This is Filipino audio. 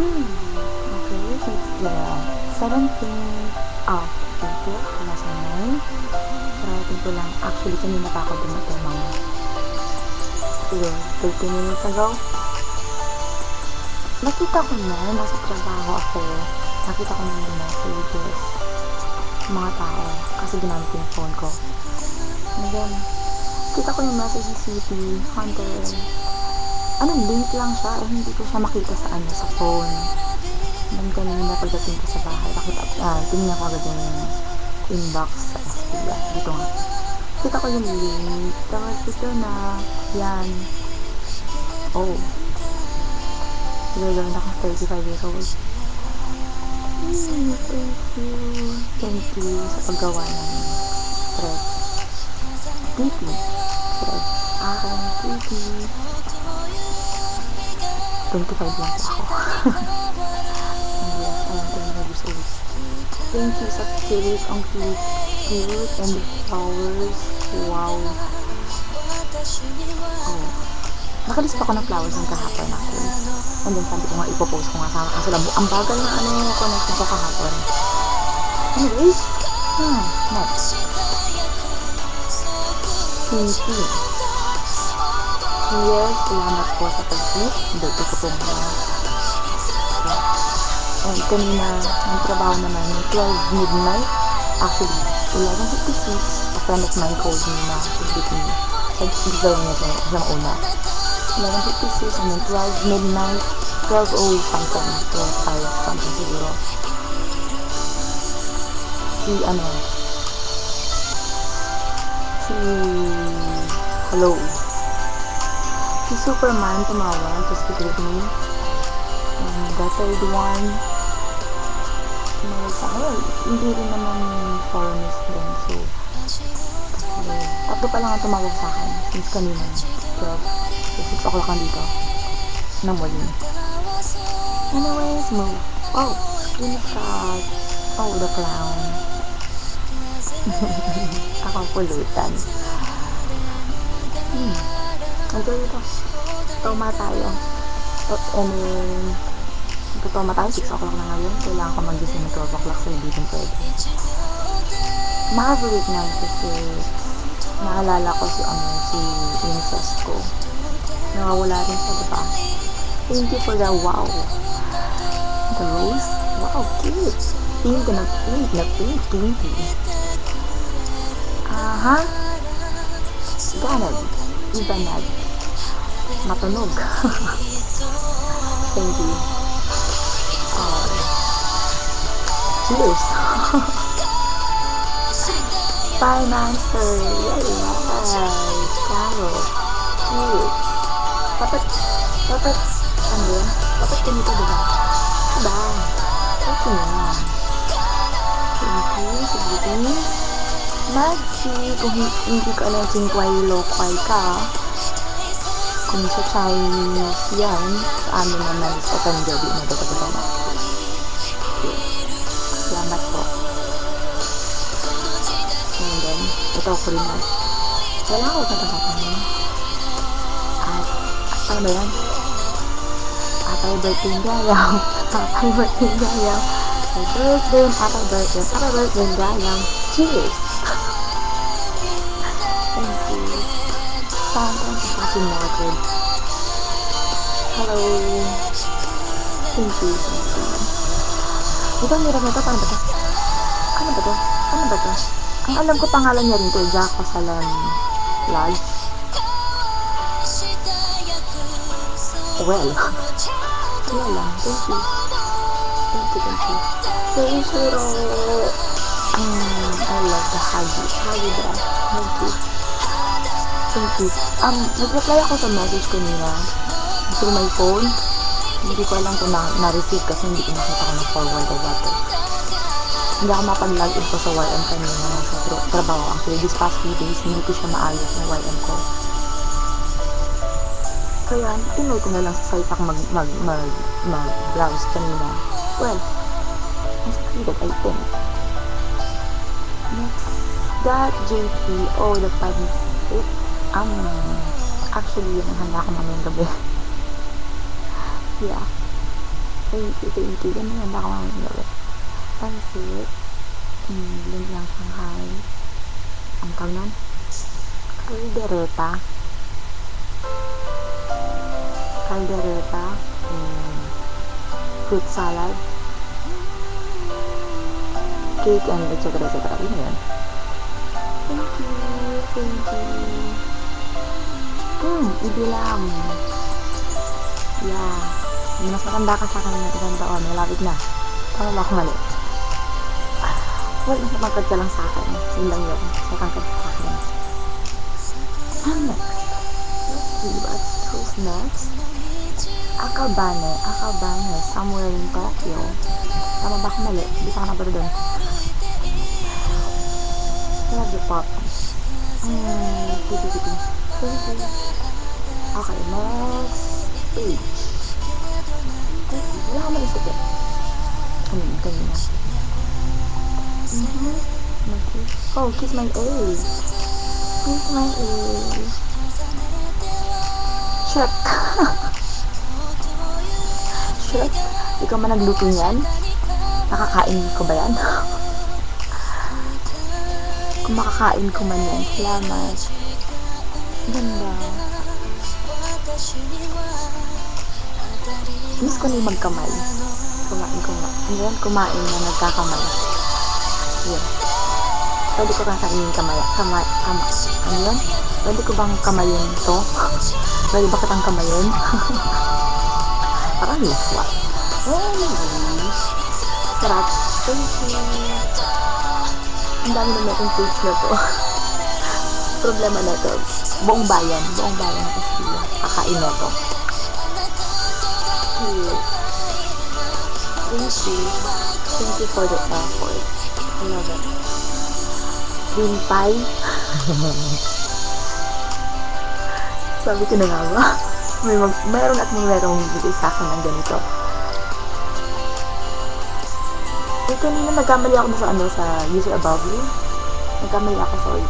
Okay, it's the 17th of April, 2009. Karating ko lang. Actually, kanina pa ako dumating mga 30 minutes ago. Nakita ko na, nasa trabaho ako. Nakita ko na yung messages sa mga tao kasi ginamit ko yung phone ko. And then, kita ko yung message sa CP, Hunter. Link lang siya, hindi ko siya makita sa sa phone. And then kanina pagdating ko sa bahay, tingnan ko agad yung inbox sa SB. Dito nga. Kita ko yung link, tapos ito na, yan. Oh. Gagawin akong 35 years old. Thank you sa paggawa ng thread. TP. Thread. Aking TP. 25 lang po ako. And yes, I am 25 years old. Thank you sa cake. Ang cute. And the flowers. Wow. Oh. Nakalis pa ako ng flowers ng kahapon actually. And then sabi ko nga ipopost ko nga sana kasi ang bagal na yung connection ko kahapon. Anyways, next. Thank you. Yes, salamat po sa pag-tip. Dito ko pong and kanina, ang trabaho naman, 12 midnight. Actually, 11:56, a friend of mine called me na with me. Sabi niya sa una. 11:56 and then 12 midnight, 12:00 something, 12:05 something siguro. Hello. Si Superman tumawag, just to greet me. And the third one, tumawag sa akin. Hindi rin naman foreigners din, so tatlo pa lang ang tumawag sa akin since kanina, 12. So 6 o'clock nandito na morning. Anyways, move. Oh, screenshot. Oh, the clown. Akong pulutan. Ito. Toma tayo. Toma tayo, 6 o'clock na ngayon. Kailangan ko magising ng 12 o'clock so hindi din pwede. Maverick na kasi naalala ko si incest ko. Nawawala rin siya, diba? Thank you for the wow. The rose? Wow, cute. Pink na pinky. Ibanag. Matunog. Thank you. Cheers. Spy Master. Yay. Carol. Cheers. Dapat, dapat ganito, diba? Diba? Okay na. Thank you. Sige. Magsi, kung hindi ka alam kung kway ka, kung sa Chinese yan, sa amin naman sa Punjabi na dapat ito na. Salamat po. And then, ito ko rin mas. Wala ko katakapan yun. At, ano ba yan? Happy birthday gayang. Happy birthday gayang. Happy birthday gayang. Cheers! Thank you. Thank you for watching. Hello. Thank you. Ito ang hirap na ito. Paano ba ito? Ano ba ito? Ang alam ko pangalan niya rin ito, Jaco Salam Lodge. Well lang. Thank you. Say Shiro. I love the Hagi bra. Thank you. Nag-reply ako sa message ko niya through my phone. Hindi ko alam kung na-receive kasi hindi ko nakita ko ng forward or what. Hindi ako mapag-login ko sa YM kanina sa trabaho. Actually, these past few days, hindi ko siya maayos ng YM ko. Kaya, tinry ko na lang sa site ako mag-browse kanina. Well, I succeeded, I think. Next, that JP, the pancit. Actually, yun ang handa ko mamayang gabi. Yeah. Thank you. Ganun yan, baka mamaya gabi. Pansit. Lumpiang Shanghai. Ang tawag nun? Caldereta. Fruit salad. Cake and etc. Yun yan. Thank you. Ibilang. Yeah. Mas matanda ka sa akin ng isang taon. Malapit na. Tama ba ako mali? Well, mas matangkad ka lang sa akin. Yun lang yun. Matangkad ka sa akin. And next. Let's see who's next. Akabane. Somewhere in Tokyo. Tama ba ako mali? Hindi ka na doon. Love the pop. Okay, next page. Wala ka malisip eh. Kanina. Oh, kiss my ears. Shrek. Ikaw man nagluto niyan? Nakakain ko ba yan? Kung makakain ko man yan, salamat. Ganda. Miss ko na yung magkamay. Kumain na nagkakamay. Yan. Pwede ko kang kainin ano yun? Pwede ko bang kamayin to? Pwede ba kitang kamayin? Parang luswa. Anyways. Sarap. Thank you. Ang dami na itong page na to. Problema na to. Buong bayan na kasi kakain na to. Thank you for the effort. I love it. Green pie. Sabi ko na nga ba? Mayroon bibigay sa akin ng ganito. Kanina nagkamali ako sa user above you. Nagkamali ako, sorry.